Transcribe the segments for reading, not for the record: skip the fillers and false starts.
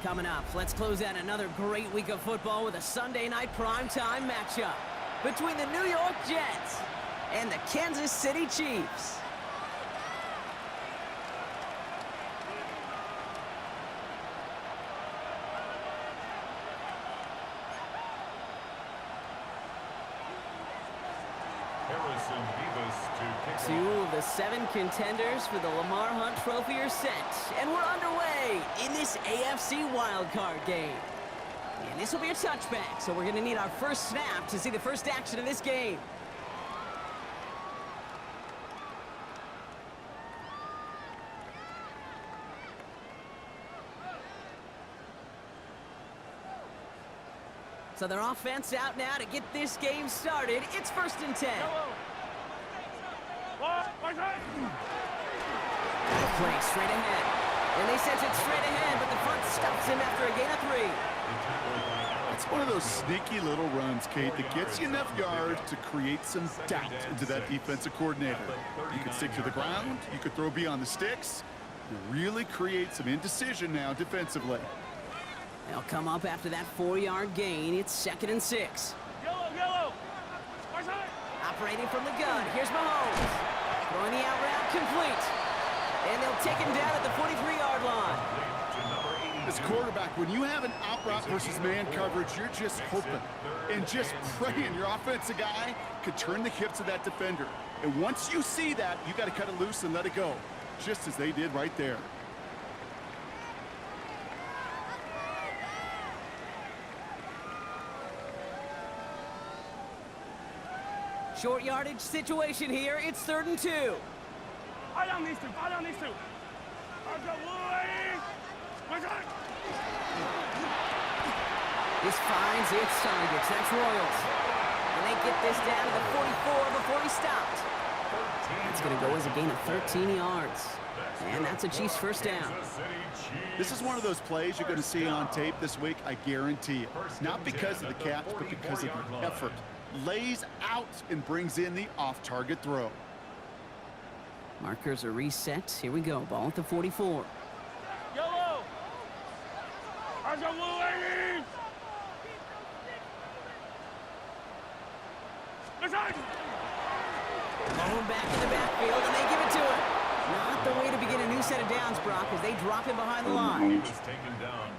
Coming up, let's close out another great week of football with a Sunday night primetime matchup between the New York Jets and the Kansas City Chiefs. Two of the 7 contenders for the Lamar Hunt Trophy are set, and we're underway in this AFC wildcard game. And this will be a touchback, so we're going to need our first snap to see the first action of this game. So their offense out now to get this game started. It's 1st and 10. Play straight ahead. And they sent it straight ahead, but the front stops him after a gain of 3. It's one of those sneaky little runs, Kate, that gets you enough yards to create some doubt into that defensive coordinator. You could stick to the ground, you could throw beyond the sticks, you really create some indecision now defensively. They'll come up after that 4-yard gain. It's 2nd and 6. Yellow. Operating from the gun. Here's Mahomes. Throwing the out route complete. And they'll take him down at the 43-yard line. As quarterback, when you have an out route versus man coverage, you're just hoping and just praying your offensive guy could turn the hips of that defender. And once you see that, you got to cut it loose and let it go, just as they did right there. Short yardage situation here. It's 3rd and 2. I down these two. This finds its targets. That's Royals. And they get this down to the 44 before he stopped. It's going to go as a gain of 13 yards. And that's a Chiefs first down. This is one of those plays you're going to see on tape this week, I guarantee it. Not because of the catch, but because of the effort. Lays out and brings in the off-target throw. Markers are reset. Here we go. Ball at the 44. Yellow. I got blue ladies. Ball back in the backfield, and they give it to him. Not the way to begin a new set of downs, Brock, as they drop him behind the line.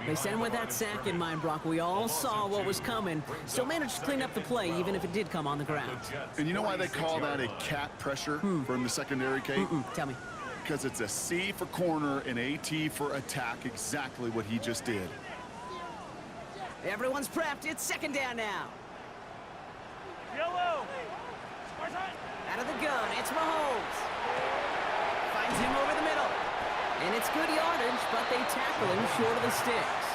They sent him with that sack in mind, Brock. We all saw what was coming. Still managed to clean up the play, even if it did come on the ground. And you know why they call that a cat pressure from the secondary, Kate? Tell me. Because it's a C for corner and a T for attack, exactly what he just did. Everyone's prepped. It's 2nd down now. Yellow. Out of the gun, it's Mahomes. Finds him over the middle. And it's good yardage, but they tackle him short of the sticks.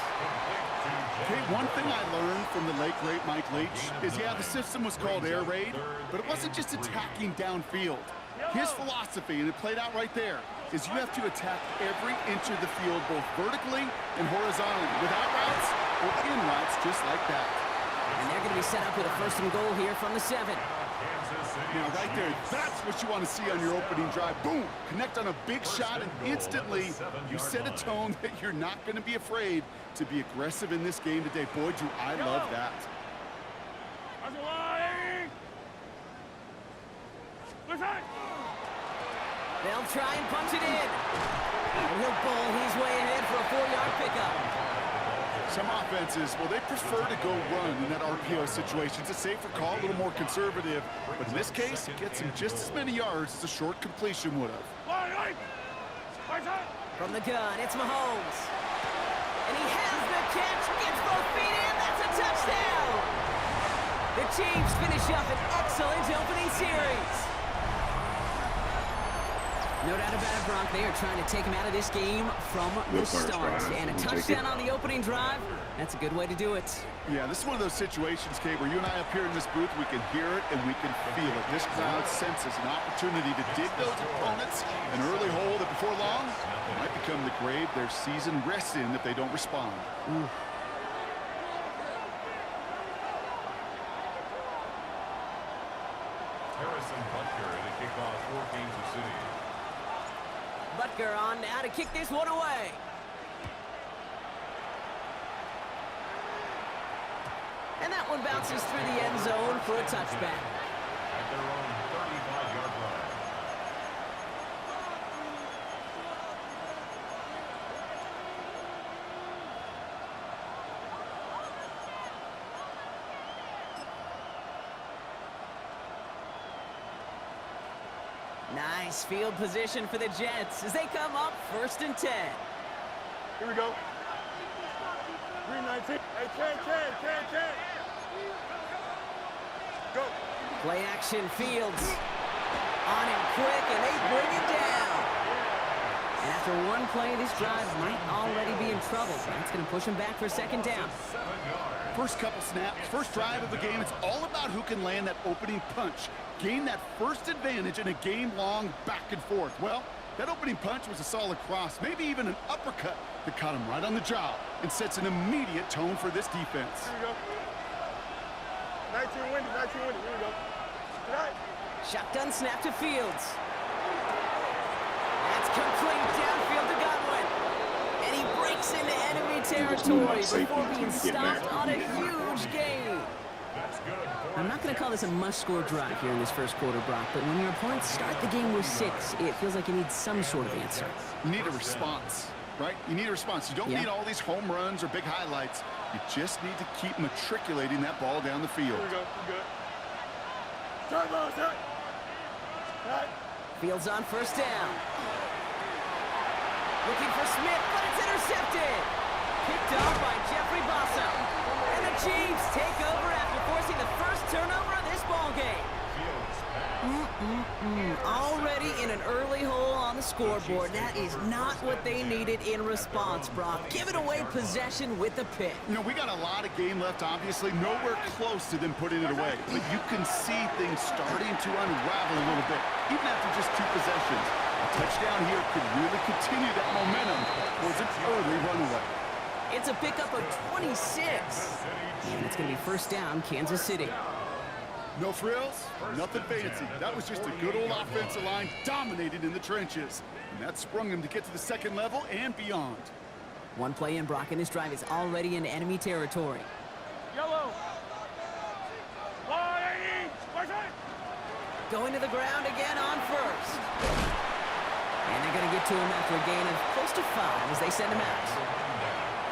Okay, one thing I learned from the late, great Mike Leach is, yeah, the system was called air raid, but it wasn't just attacking downfield. His philosophy, and it played out right there, is you have to attack every inch of the field, both vertically and horizontally, without routes or in routes, just like that. And they're going to be set up with a 1st and goal here from the 7. Now, right there, that's what you want to see on your opening drive. Boom! Connect on a big shot, and instantly you set a tone that you're not going to be afraid to be aggressive in this game today. Boy, do I love that. They'll try and punch it in. And he'll bowl his way ahead for a 4-yard pickup. Some offenses, well, they prefer to go run in that RPO situation. It's a safer call, a little more conservative. But in this case, it gets him just as many yards as a short completion would have. From the gun, it's Mahomes. And he has the catch, gets both feet in, that's a touchdown! The Chiefs finish up an excellent opening series. No doubt about it, Brock. They are trying to take him out of this game from the start. And a touchdown on the opening drive, that's a good way to do it. Yeah, this is one of those situations, Kate, where you and I up here in this booth, we can hear it and we can feel it. This crowd senses an opportunity to dig those opponents an early hole that before long might become the grave their season rests in if they don't respond. City. Butker on now to kick this one away. And that one bounces through the end zone for a touchback. At their own 35-yard line. Nice field position for the Jets as they come up 1st and 10. Here we go. 319. Hey, Can. Go. Play action Fields. On him quick, and they bring it down. And after one play, this drive might already be in trouble. That's going to push him back for 2nd down. First couple snaps, first drive of the game, it's all about who can land that opening punch. Gain that first advantage in a game-long back and forth. Well, that opening punch was a solid cross, maybe even an uppercut that caught him right on the job and sets an immediate tone for this defense. Here we go. 19 windy. Here we go. Tonight. Shotgun snap to Fields. That's complete downfield to Godwin. And he breaks into enemy territory before being stopped on a huge gain. I'm not going to call this a must-score drive here in this first quarter, Brock, but when your opponents start the game with 6, it feels like you need some sort of answer. You need a response, right? You need a response. You don't need all these home runs or big highlights. You just need to keep matriculating that ball down the field. Here we go. We're good. Turn ball, set. Right. Fields on 1st down. Looking for Smith, but it's intercepted. Picked off by Jeffrey Bossa. And the Chiefs take over after forcing the first turnover of this ballgame. Already in an early hole on the scoreboard. That is not what they needed in response, Brock. Giving away possession with the pick. You know, we got a lot of game left, obviously. Nowhere close to them putting it away. But you can see things starting to unravel a little bit, even after just 2 possessions. A touchdown here could really continue that momentum towards an early runaway. It's a pickup of 26. And it's going to be 1st down, Kansas City. No frills, nothing fancy. That was just a good old offensive line dominated in the trenches. And that sprung him to get to the 2nd level and beyond. One play in, Brock, and this drive is already in enemy territory. Yellow. 180. Going to the ground again on 1st. And they're going to get to him after a gain of close to 5 as they send him out.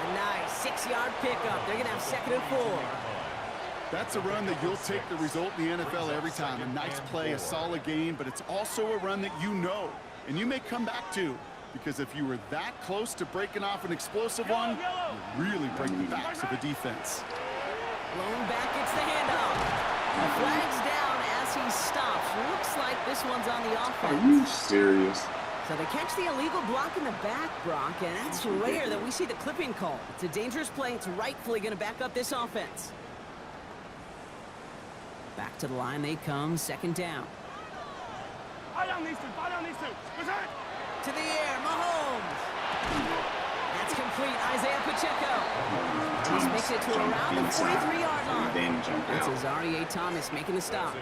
A nice 6-yard pickup. They're going to have 2nd and 4. That's a run that you'll take the result in the NFL every time. A nice play, a solid gain, but it's also a run that you know, and you may come back to, because if you were that close to breaking off an explosive one, you really break the backs of the defense. Blown back, it's the handoff. The flag's down as he stops. Looks like this one's on the offense. Are you serious? So they catch the illegal block in the back, Brock, and that's rare that we see the clipping call. It's a dangerous play. It's rightfully going to back up this offense. Back to the line they come, 2nd down. Fire down these two. Return. To the air, Mahomes. That's complete, Isaiah Pacheco. He makes it to around the 43-yard line. That's Azareye'h Thomas making the stop.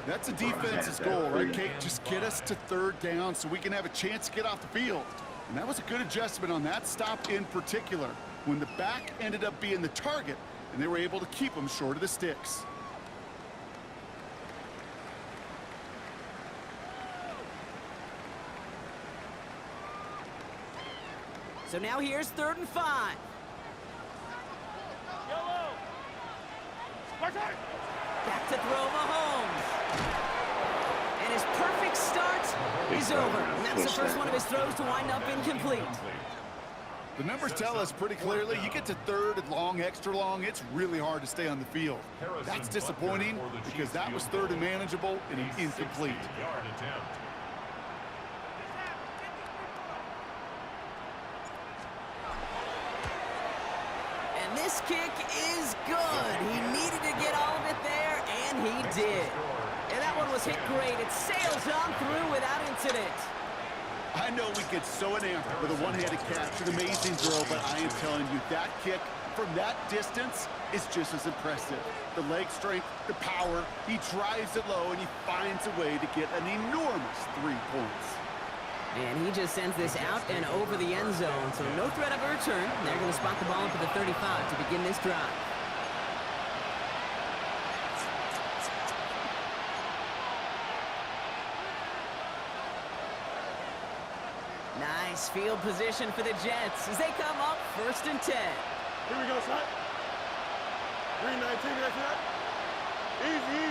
That's a defense's goal, right, Kate? Just get us to 3rd down so we can have a chance to get off the field. And that was a good adjustment on that stop in particular, when the back ended up being the target, and they were able to keep him short of the sticks. So now here's 3rd and 5. Yellow. Return. Back to throw Mahomes. And his perfect start is over. And that's the first one of his throws to wind up incomplete. The numbers tell us pretty clearly, you get to 3rd and long, extra long, it's really hard to stay on the field. That's disappointing because that was 3rd and manageable and an incomplete. And this kick is good. He needed to get all of it there, and he did. And that one was hit great. It sails on through without incident. I know we get so enamored with a one-handed catch, an amazing throw, but I am telling you, that kick from that distance is just as impressive. The leg strength, the power, he drives it low, and he finds a way to get an enormous 3 points. And he just sends this out and over the end zone, so no threat of a return. They're going to spot the ball up at the 35 to begin this drive. Nice field position for the Jets as they come up 1st and 10. Here we go, son. 3-19, that's it. Easy.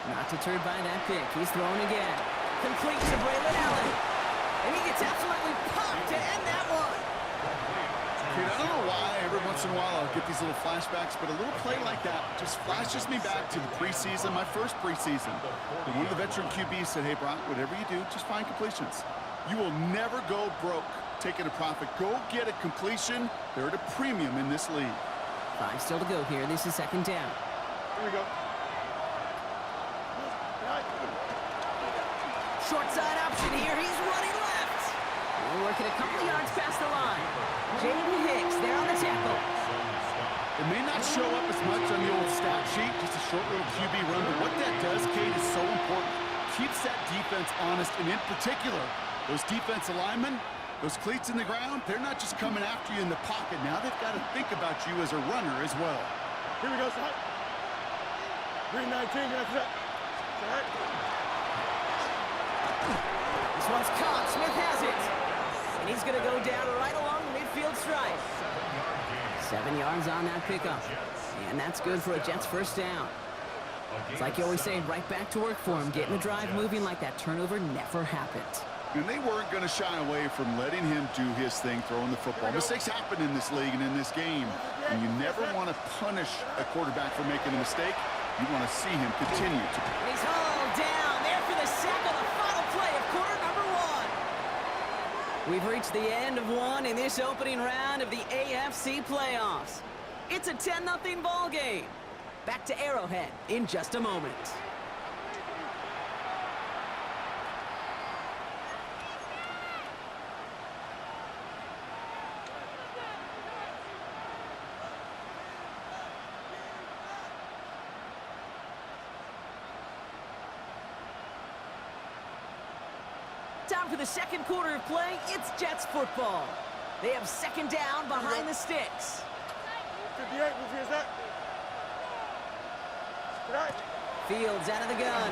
Not deterred by that pick. He's thrown again. Complete to Braylon Allen. And he gets absolutely popped to end that one. Dude, I don't know why every once in a while I'll get these little flashbacks, but a little play like that just flashes me back to the preseason, my first preseason. And one of the veteran QBs said, hey, Brock, whatever you do, just find completions. You will never go broke taking a profit. Go get a completion. They're at a premium in this league. 5 still to go here. This is 2nd down. Here we go. Short side option here. He's running left. We're working a couple of yards past the line. Jaden Hicks there on the tackle. It may not show up as much on the old stat sheet, just a short little QB run, but what that does, Kate, is so important. Keeps that defense honest, and in particular, those defensive linemen, those cleats in the ground, they're not just coming after you in the pocket. Now they've got to think about you as a runner as well. Here we go, son. 3-19, that's it. Set. This one's caught. Smith has it. And he's going to go down right along the midfield stripe. 7 yards on that pickup. And that's good for a Jets 1st down. It's like you always say, right back to work for him. Getting the drive moving like that turnover never happened. And they weren't going to shy away from letting him do his thing, throwing the football. Mistakes happen in this league and in this game. And you never want to punish a quarterback for making a mistake. You want to see him continue to. And he's hauled down there for the sack on the final play of quarter number 1. We've reached the end of one in this opening round of the AFC playoffs. It's a 10-0 ball game. Back to Arrowhead in just a moment. Time for the 2nd quarter of play. It's Jets football. They have 2nd down behind the sticks. 58, who's here, that? Fields out of the gun.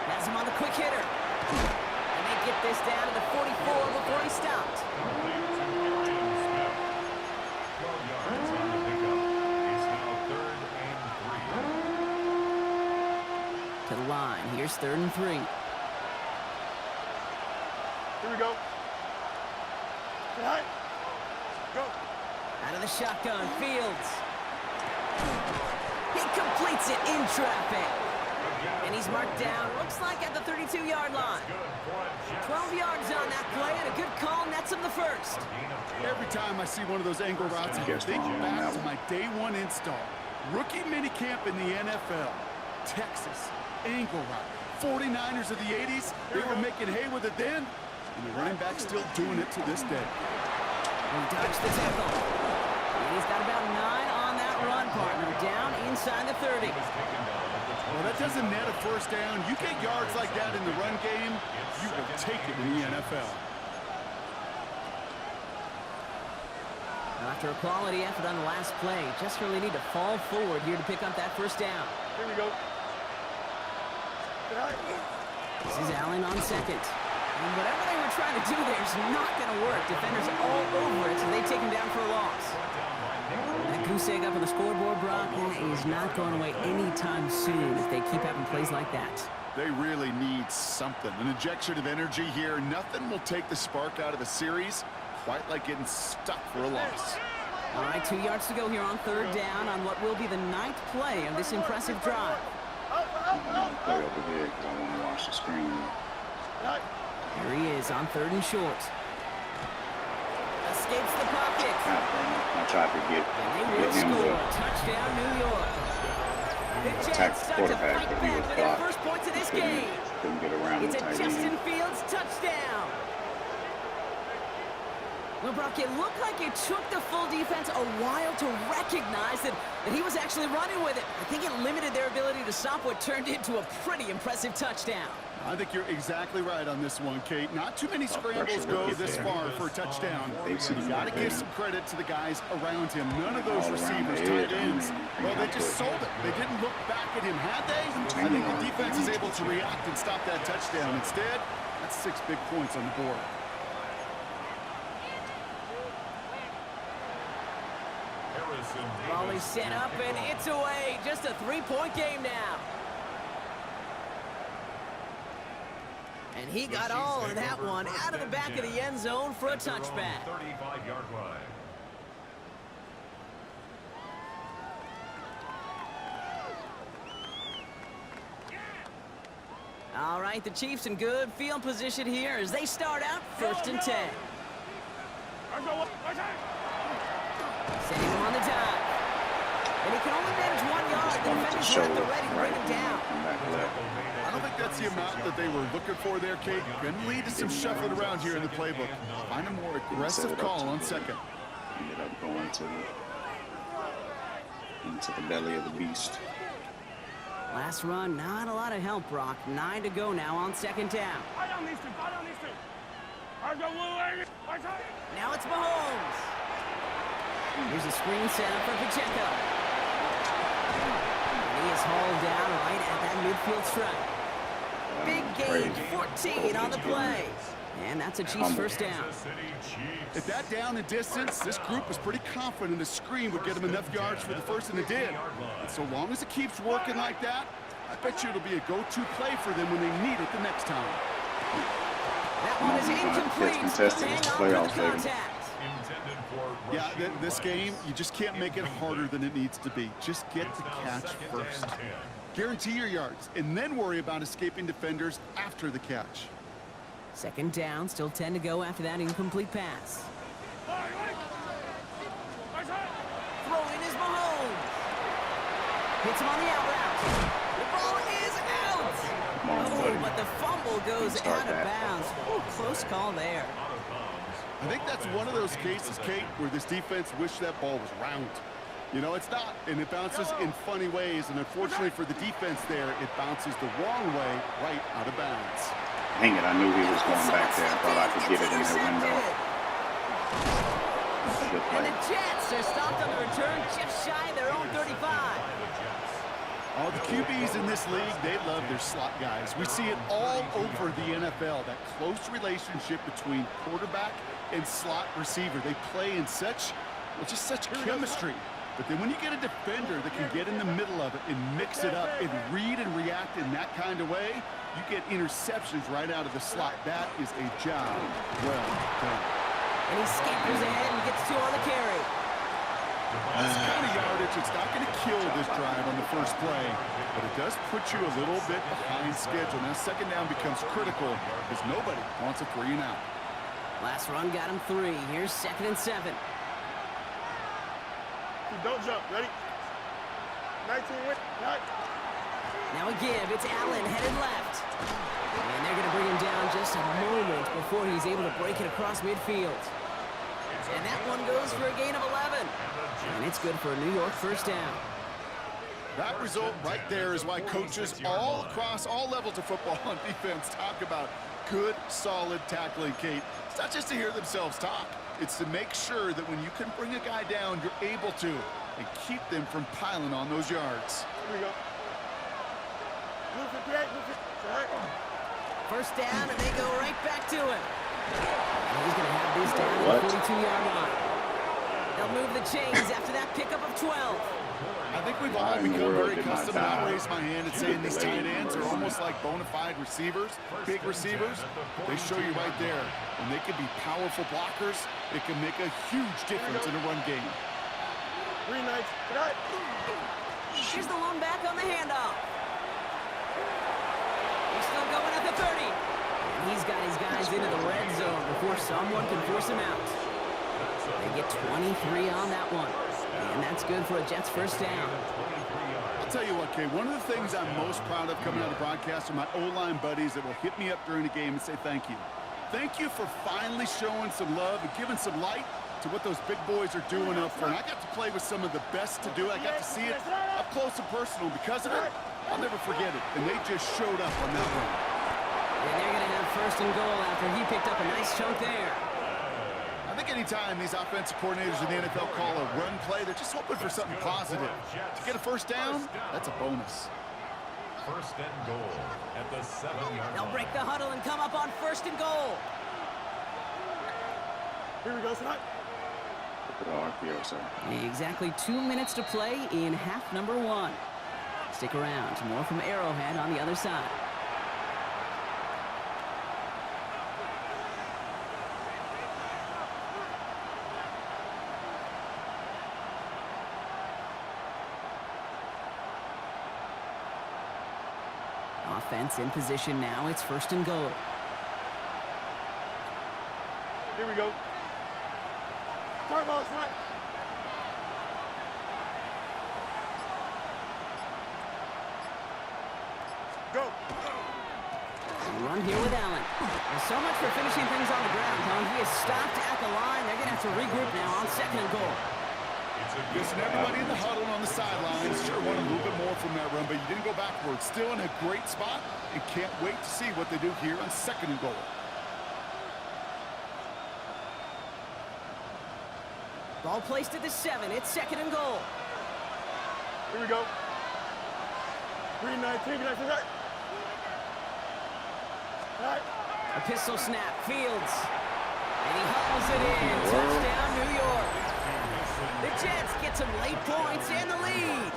Has him on the quick hitter. And they get this down to the 44 before he stopped. 12 yards on the pickup. It's now 3rd and 3. To the line. Here's 3rd and 3. Here we go. Tonight. Go. Out of the shotgun. Fields. He completes it in traffic. And he's marked down, looks like at the 32-yard line. 12 yards on that play, and a good call nets him the 1st. Every time I see one of those angle routes, I think back to my day 1 install. Rookie minicamp in the NFL. Texas, angle route. 49ers of the 80s, they were making hay with it then, and the running back's still doing it to this day. He dodged the tackle. And he's got about 9 on that run, partner. Down inside the 30. Well, that doesn't net a 1st down. You get yards like that in the run game, you will take it in the NFL. After a quality effort on the last play, just really need to fall forward here to pick up that 1st down. Here we go. This is Allen on 2nd. And whatever they were trying to do there is not going to work. Defenders all over it, so they take him down for a loss. That goose egg up on the scoreboard, Brock, is not going away anytime soon if they keep having plays like that. They really need something. An injection of energy here. Nothing will take the spark out of a series quite like getting stuck for a loss. All right, 2 yards to go here on 3rd down on what will be the 9th play of this impressive drive. Play over there because I want to watch the screen. Here he is on 3rd and short. Escapes the pocket. I tried to get And they will him score. to Touchdown, New York. The attack Jets the start to quarterback, fight but he was back for their blocked. first points of this game. Couldn't get around It's the a tight Justin end. Fields touchdown. Well, Brock, it looked like it took the full defense a while to recognize that he was actually running with it. I think it limited their ability to stop what turned into a pretty impressive touchdown. I think you're exactly right on this one, Kate. Not too many scrambles go this far for a touchdown. You got to give some credit to the guys around him. None of those receivers, tight ends, well, they just sold it. They didn't look back at him, had they? I think the defense is able to react and stop that touchdown. Instead, that's 6 big points on the board. Ball is set up, and it's away. Just a 3-point game now. And he got all of that one out of the back of the end zone for a touchback. 35-yard line. All right, the Chiefs in good field position here as they start out 1st and 10. Setting him on the dive. And he can only manage 1 yard. The defenders are at the ready to bring him down. I don't think that's the amount that they were looking for there, Kate. Going to lead to some shuffling around here in the playbook. Find a more aggressive call on second. Ended up going into the belly of the beast. Last run, not a lot of help, Brock. 9 to go now on 2nd down. Now it's Mahomes. Here's a screen set up for Pacheco. And he is hauled down right at that midfield stripe. Big gain, 14 on the play. And that's a Chiefs first down. At that down and distance, this group was pretty confident the screen would get them enough yards for the first, and it did. And so long as it keeps working like that, I bet you it'll be a go-to play for them when they need it the next time. That one is incomplete. Hang on for the contact. Yeah, this game, you just can't make it harder than it needs to be. Just get the catch first. Guarantee your yards, and then worry about escaping defenders after the catch. 2nd down, still 10 to go after that incomplete pass. Throw in is Mahomes. Hits him on the out route. The ball is out. Oh, but the fumble goes out of bounds. Ooh, close call there. I think that's one of those cases, Kate, where this defense wished that ball was round. You know, it's not, and it bounces in funny ways, and unfortunately for the defense there, it bounces the wrong way right out of bounds. Dang it, I knew he was going back there. I thought I could get it in the window. And the Jets are stopped on the return just shy of their own 35. All the QBs in this league, they love their slot guys. We see it all over the NFL, that close relationship between quarterback and slot receiver. They play in such, well, just such chemistry. But then when you get a defender that can get in the middle of it and mix it up and read and react in that kind of way, you get interceptions right out of the slot. That is a job well done. And he scampers ahead and gets 2 on the carry. This kind of yardage, it's not going to kill this drive on the first play, but it does put you a little bit behind schedule. Now 2nd down becomes critical because nobody wants a 3 and out. Last run got him 3. Here's 2nd and 7. Don't jump. Ready? 19 win. Now a give. It's Allen headed left. And they're going to bring him down just a moment before he's able to break it across midfield. And that one goes for a gain of 11. And it's good for a New York first down. That result right there is why coaches all across all levels of football on defense talk about good, solid tackling, Kate. It's not just to hear themselves talk. It's to make sure that when you can bring a guy down, you're able to, and keep them from piling on those yards. Here we go. Move it, Greg. Move it. First down, and they go right back to it. And he's going to have this down at the 42-yard line. They'll move the chains after that pickup of 12. I think we've all become very accustomed, and I'll raise my hand and say these tight ends are almost like bona fide receivers, big receivers. They show you right there. And they can be powerful blockers. It can make a huge difference in a run game. 3 nights. Here's the lone back on the handoff. He's still going at the 30. And he's got his guys into the red zone before someone can force him out. They get 23 on that one. And that's good for a Jets first down. I'll tell you what, Kay, one of the things I'm most proud of coming out of broadcast are my O-line buddies that will hit me up during the game and say thank you. Thank you for finally showing some love and giving some light to what those big boys are doing up front. I got to play with some of the best to do it. I got to see it up close and personal. Because of it, I'll never forget it. And they just showed up on that one. And they're going to have first and goal after he picked up a nice chunk there. I think anytime these offensive coordinators in the NFL call a run play, they're just hoping for something positive. To get a first down, that's a bonus. First and goal at the 7-yard They'll line. break the huddle and come up on first and goal. Here we go, tonight. Look at the RPO, sir. Exactly 2 minutes to play in half number 1. Stick around. More from Arrowhead on the other side. Offense in position now. It's first and goal. Here we go. Start ball, tonight. Go. Run here with Allen. Well, so much for finishing things on the ground, huh? He is stopped at the line. They're going to have to regroup now on second and goal. Listen, everybody in the huddle on the sidelines sure want a little bit more from that run, but you didn't go backwards. Still in a great spot and can't wait to see what they do here on second and goal. Ball placed at the 7. It's second and goal. Here we go. 3-19, can I say that? All right. A pistol snap. Fields. And he hauls it in. Touchdown, New York. The Jets get some late points and the lead.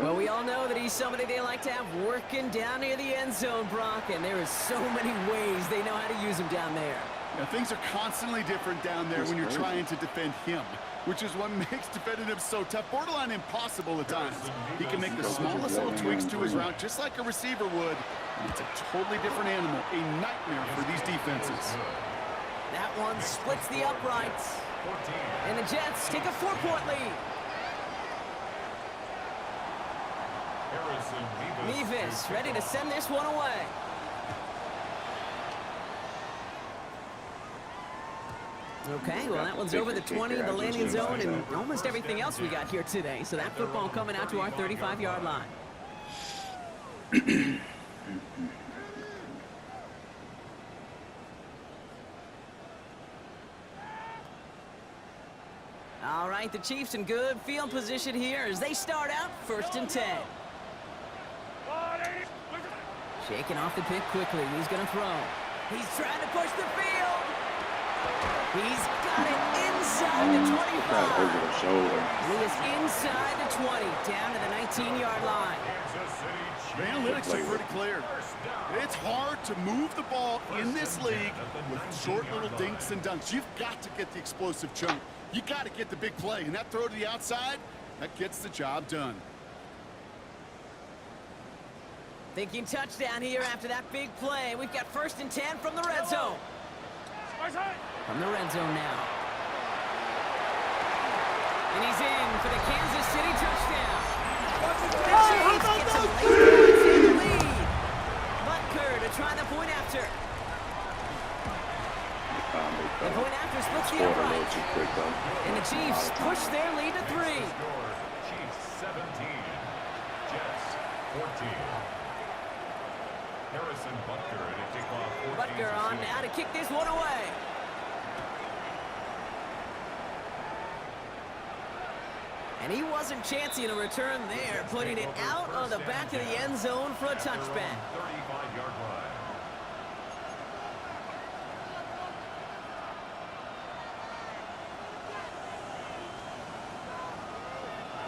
Well, we all know that he's somebody they like to have working down near the end zone, Brock, and there is so many ways they know how to use him down there. Now, things are constantly different down there when you're trying to defend him, which is what makes defending him so tough, borderline impossible at times. He can make the smallest little tweaks to his route just like a receiver would, and it's a totally different animal, a nightmare for these defenses. That one splits the uprights. And the Jets take a 4-point lead. Mevis ready to send this one away. Okay, well, that one's over the 20, the landing zone, and almost everything else we got here today. So that football coming out to our 35-yard line. All right, the Chiefs in good field position here as they start out first and 10. Shaking off the pick quickly. He's going to throw. He's trying to push the field. He's got it inside the 25. Over the shoulder. He is inside the 20, down to the 19-yard line. The analytics are pretty clear. It's hard to move the ball in this league with short little dinks and dunks. You've got to get the explosive chunk. You got to get the big play, and that throw to the outside, that gets the job done. Thinking touchdown here after that big play. We've got first and 10 from the red zone. From the red zone now. And he's in for the Kansas City touchdown. The Chiefs get some late points in the lead. Butker to try the point after. The point after splits the upright. And the Chiefs push their lead to 3. Chiefs 17, Jets 14. Harrison Butker at a kickoff. Butker on now to kick this one away. And he wasn't chancing a return there, putting it out of the back of the end zone for a touchback. 35-yard line.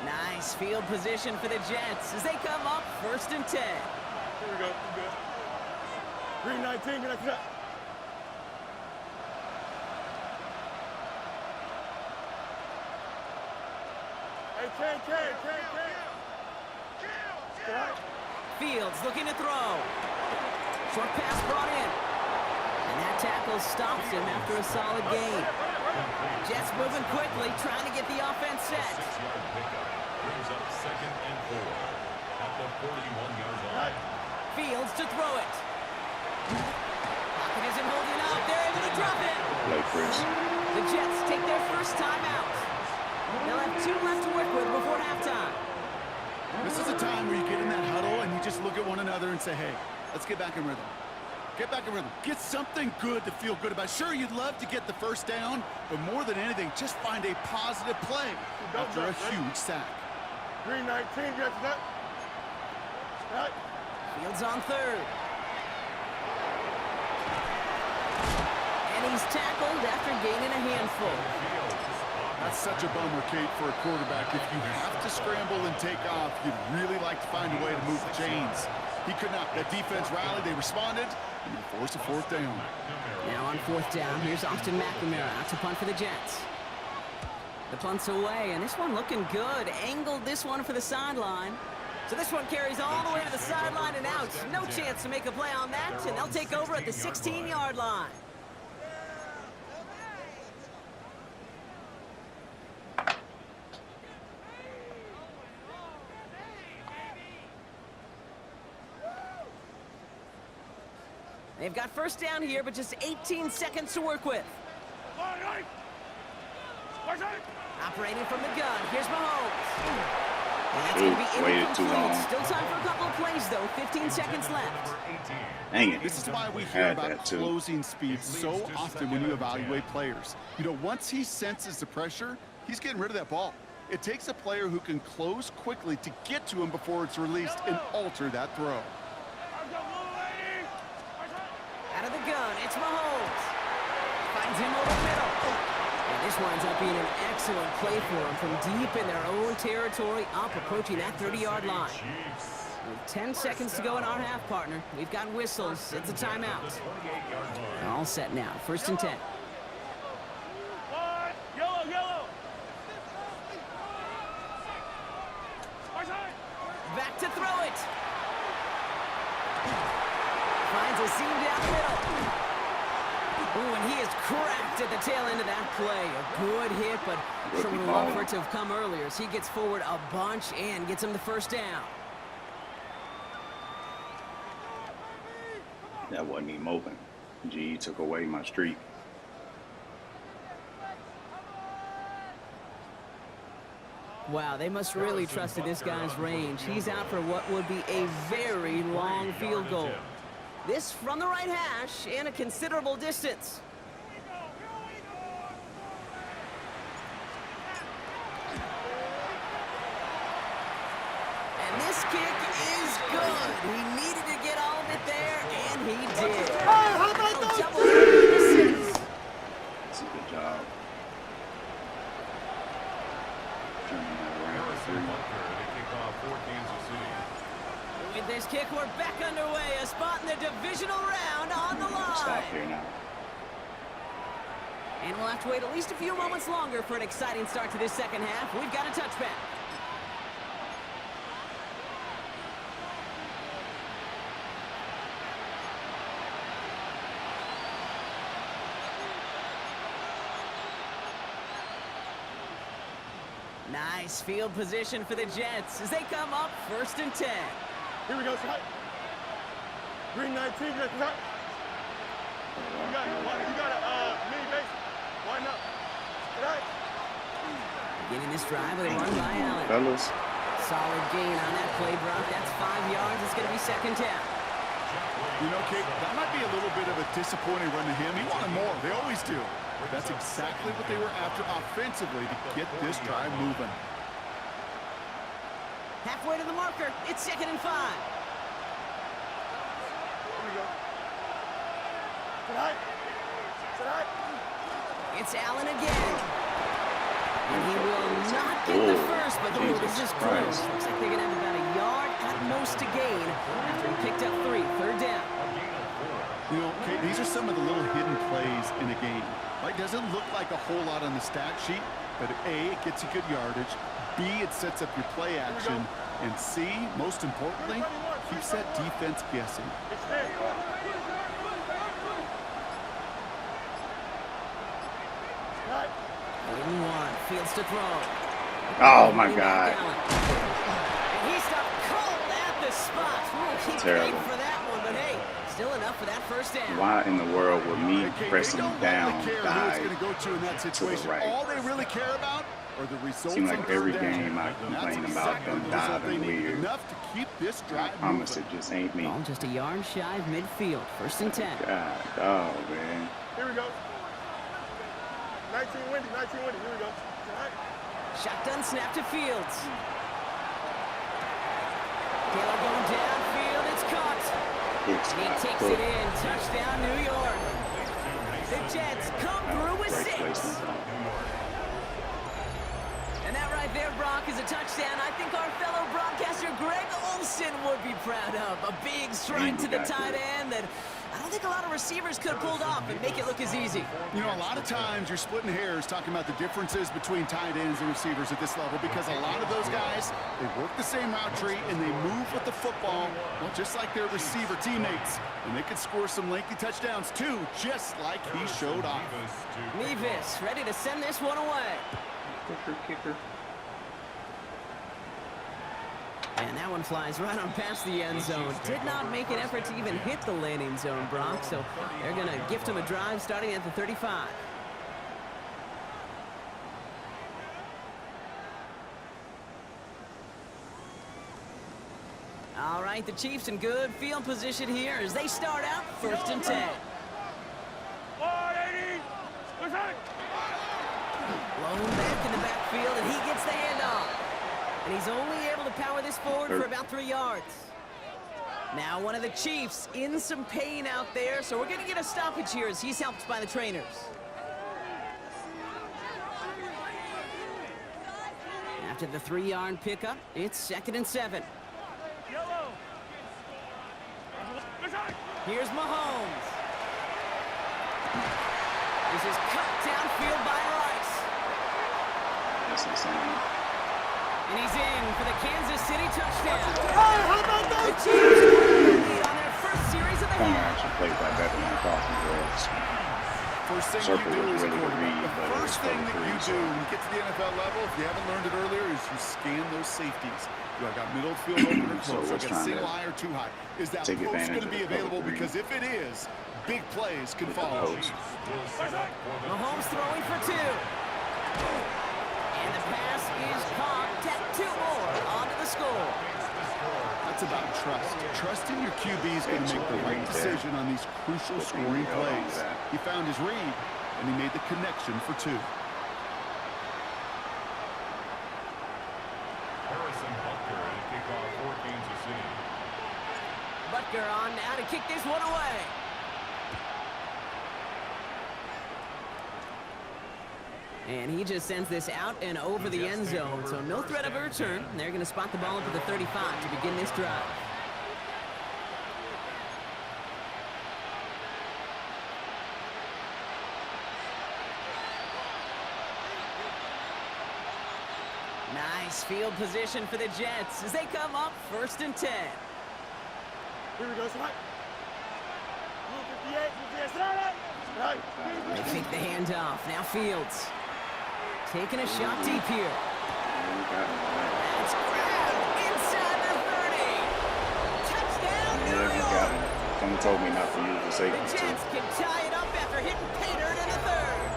Nice field position for the Jets as they come up first and 10. Here we go. Good. 3-19, can I see that? Hey, K. Fields looking to throw. Short pass brought in. And that tackle stops him after a solid gain. Jets moving quickly, trying to get the offense set. 6-yard pickup brings up second and 4 at the 41-yard line. Fields to throw it. Pocket isn't holding up. They're able to drop it. Like Chris. The Jets take their first time out. They'll have 2 left to work with before halftime. This is a time where you get in that huddle and you just look at one another and say, hey, let's get back in rhythm. Get back in rhythm. Get something good to feel good about. Sure, you'd love to get the first down, but more than anything, just find a positive play after a huge sack. 319, get that. Right. Fields on third. And he's tackled after gaining a handful. That's such a bummer, Kate, for a quarterback. If you have to scramble and take off, you'd really like to find a way to move the chains. He could not. That defense rallied, they responded, and they forced a fourth down. Now on fourth down, here's Austin McNamara out to punt for the Jets. The punt's away, and this one looking good. Angled this one for the sideline. So this one carries all the way to the sideline and out. No chance to make a play on that, and they'll take over at the 16-yard line. They've got first down here, but just 18 seconds to work with. Operating from the gun, here's Mahomes. That's going to be incomplete. Still time for a couple of plays, though. 15 seconds left. Dang it. This is why we hear about closing speed so often when you evaluate players. You know, once he senses the pressure, he's getting rid of that ball. It takes a player who can close quickly to get to him before it's released and alter that throw. Out of the gun, it's Mahomes. Finds him over the middle. And this winds up being an excellent play for him from deep in their own territory, up approaching that 30-yard line. With 10 seconds to go in our half, partner. We've got whistles. It's a timeout. All set now. First and 10. Yellow. Back to throw it. Finds a seam down the middle. Ooh, and he is cracked at the tail end of that play. A good hit, but sure would have loved for it to have come earlier as he gets forward a bunch and gets him the first down. That wasn't even open. G took away my streak. Wow, they must really trust in this guy's range. He's out for what would be a very long field goal. This from the right hash and a considerable distance. And this kick is good. He needed to get all of it there, and he did. How about those? That's a good job. Turning that around for 3. With this kick, we're back underway. A spot in the divisional round on the line. Stop here now. And we'll have to wait at least a few moments longer for an exciting start to this second half. We've got a touchback. Nice field position for the Jets as they come up first and 10. Here we go, Scott. 319, get that. You got a mini base. Why not? Right. Beginning this drive with a run by Allen. Fellas. Solid gain on that play, Brock. That's 5 yards. It's going to be second down. You know, Kate, that might be a little bit of a disappointing run to him. He wanted more. They always do. That's exactly what they were after offensively to get this drive moving. Halfway to the marker. It's second and 5. Here we go. Tonight. It's Allen again. And he will not get the first, but this is close. Looks like they're going to have about a yard at most to gain after he picked up 3. Third down. You know, Kate, these are some of the little hidden plays in a game. Right? Doesn't look like a whole lot on the stat sheet, but A, it gets you good yardage. B, it sets up your play action. And C, most importantly, keeps that defense guessing. In one, Fields to throw. Oh my God. And he stopped cold at the spot. We'll keep waiting for that one, but hey, still enough for that first down. Why in the world would me pressing down They don't really care who it's going to go to in that situation. right. All they really care about or the results Seems on like third every down. game I complain about them diving weird. Enough to keep this I drive promise moving. it just ain't me. Ball just a yard shy of midfield. 1st and 10. God, dog, man. Here we go. 19 windy, 19 windy. Here we go. All right. Shotgun snap to Fields. Taylor going downfield. It's caught. It's He takes it in. Touchdown, New York. The Jets come through with 6. And that right there, Brock, is a touchdown I think our fellow broadcaster Greg Olson would be proud of. A big strike to the tight end that I don't think a lot of receivers could have pulled off and make it look as easy. You know, a lot of times you're splitting hairs talking about the differences between tight ends and receivers at this level because a lot of those guys, they work the same route tree and they move with the football, well, just like their receiver teammates. And they can score some lengthy touchdowns too, just like he showed off. Mevis ready to send this one away. Kicker. And that one flies right on past the end zone. Did not make an effort to even hit the landing zone, Brock. So they're going to gift him a drive starting at the 35. All right, the Chiefs in good field position here as they start out 1st and 10. 180. Looks like. Blown back in the backfield, and he gets the handoff. And he's only able to power this forward for about 3 yards. Now one of the Chiefs in some pain out there, so we're going to get a stoppage here as he's helped by the trainers. After the 3-yard pickup, it's 2nd and 7. Yellow. Looks like. Here's Mahomes. This is cut downfield by Rice. That's insane. And he's in for the Kansas City touchdown. How about that? The Chiefs lead on their first series of the Corner half. actually played by better than I thought he was. First thing Circle you do was is really good read, the but it was first thing that you 33, do when you get to the NFL level, if you haven't learned it earlier, is you scan those safeties. I got middle field open or So close. I let's got try single to eye or too high. Is that take post advantage going to of be the available? cover Because if it is, big plays can follow. Post. Mahomes throwing for 2. And the pass is caught. Tap 2 more onto the score. That's about trust. Trusting your QB is going to make the right decision on these crucial scoring plays. He found his read, and he made the connection for 2. Harrison Butker to kick off for Kansas City. Butker on now to kick this one away. And he just sends this out and over the end zone. So no threat of a return. They're going to spot the ball up at the 35 to begin this drive. Nice field position for the Jets as they come up 1st and 10. Here we go. Right. 58. 58. Right. They fake the handoff. Now Fields. Taking a shot deep here. That's grabbed inside the 30. Touchdown, New York. Someone told me not to use the The safeties too. Jets can tie it up after hitting pay dirt in the 3rd.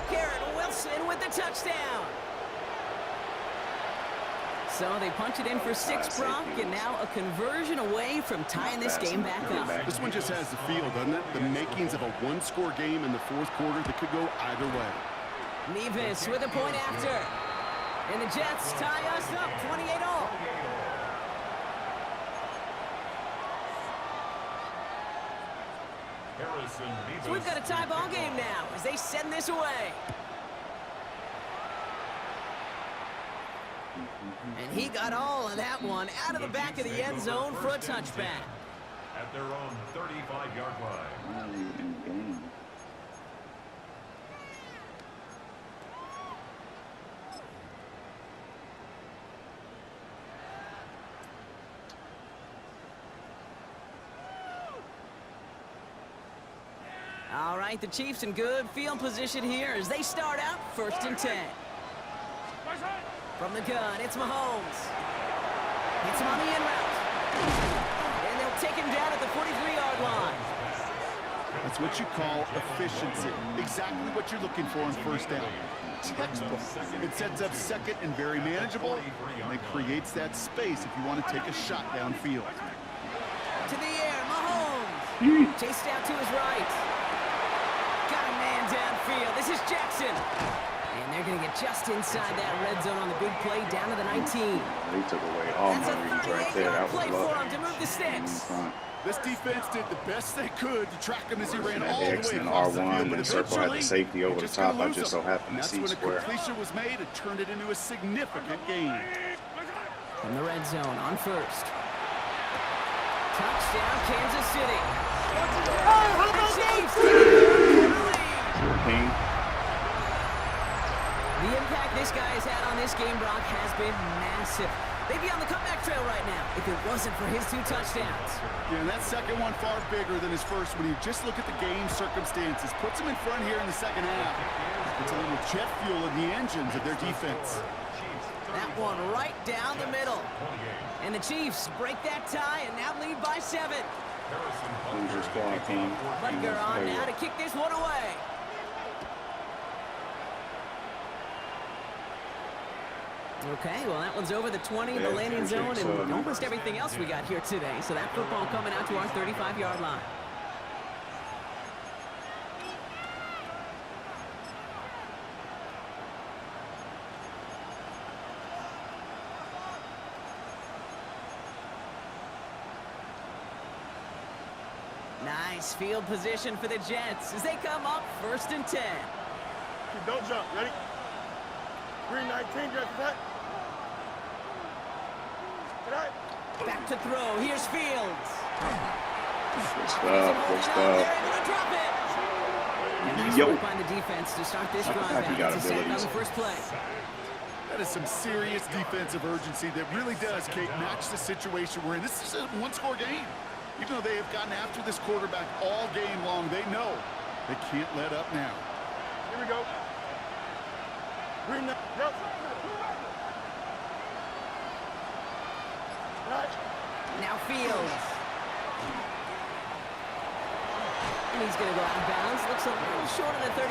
Garrett Wilson with the touchdown. So they punch it in for 6, Brock, and now a conversion away from tying this game back up. This one just has the feel, doesn't it? The makings of a one-score game in the 4th quarter that could go either way. Mevis with a point after. And the Jets tie us up 28-all. So we've got a tie ball game now as they send this away. And he got all of that one out of the back of the end zone for a touchback. At their own 35-yard line. Why are you in the game? All right, the Chiefs in good field position here as they start out 1st and 10. From the gun, it's Mahomes. Hits him on the in route. And they'll take him down at the 43-yard line. That's what you call efficiency. Exactly what you're looking for on first down. Textbook. It sets up second and very manageable, and it creates that space if you want to take a shot downfield. To the air, Mahomes. Chased out to his right. Got a man downfield. This is Jackson. And they're going to get just inside that red zone on the big play down to the 19. They took away all That's my a reads right there. 38-yard That play was for luck. him to move the sticks. This defense did the best they could to track him as he ran That all the way X and across the R1 field, but and circle had the eventually, safety over the just gonna top. I lose just him. so happened And to that's see when a square. completion was made and turned it into a significant gain. From the red zone on first. Touchdown, Kansas City. The Chiefs take the lead. King. The impact this guy has had on this game, Brock, has been massive. They'd be on the comeback trail right now if it wasn't for his 2 touchdowns. Yeah, and that second one far bigger than his first when you just look at the game circumstances. Puts him in front here in the second half. It's a little jet fuel in the engines of their defense. That one right down the middle. And the Chiefs break that tie and now lead by 7. Who's your squad team? Butker on now to kick this one away. Okay, well, that one's over the 20, the landing zone, and almost everything else we got here today. So that football coming out to our 35-yard line. Nice field position for the Jets as they come up 1st and 10. Don't jump. Ready? Green 19, get that. Back to throw. Here's Fields. Good stuff. Good stuff. And nice work by the defense to start this drive out. It's a sack on the first play. That is some serious defensive urgency that really does, Kate, match the situation we're in. This is a one-score game. Even though they have gotten after this quarterback all game long, they know they can't let up now. Here we go. Green, go. Now Fields. And he's going to go out of bounds. Looks a little short of the 35.